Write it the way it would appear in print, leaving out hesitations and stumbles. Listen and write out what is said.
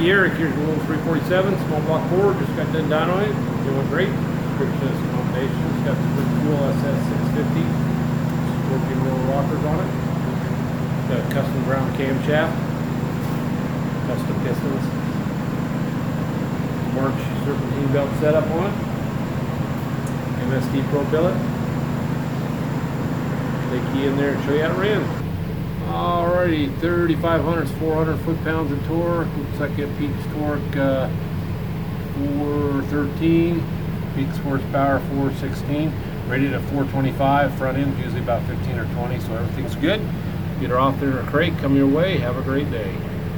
here. Here's a little 347, small block Ford. Just got done dynoing it. Doing great. Description is combinations. Got the Quick Fuel SS 650. Scorpion roller rockers on it. Got a custom ground camshaft. Custom pistons. March Serpentine belt setup on it. MSD Pro billet. Take you in there and show you how to ran. Alrighty, 3500s, 400 foot-pounds of torque. Looks like it peaks torque 413, peaks horsepower 416. Rated at 425. Front end's usually about 15 or 20, so everything's good. Get her off there in a crate. Come your way. Have a great day.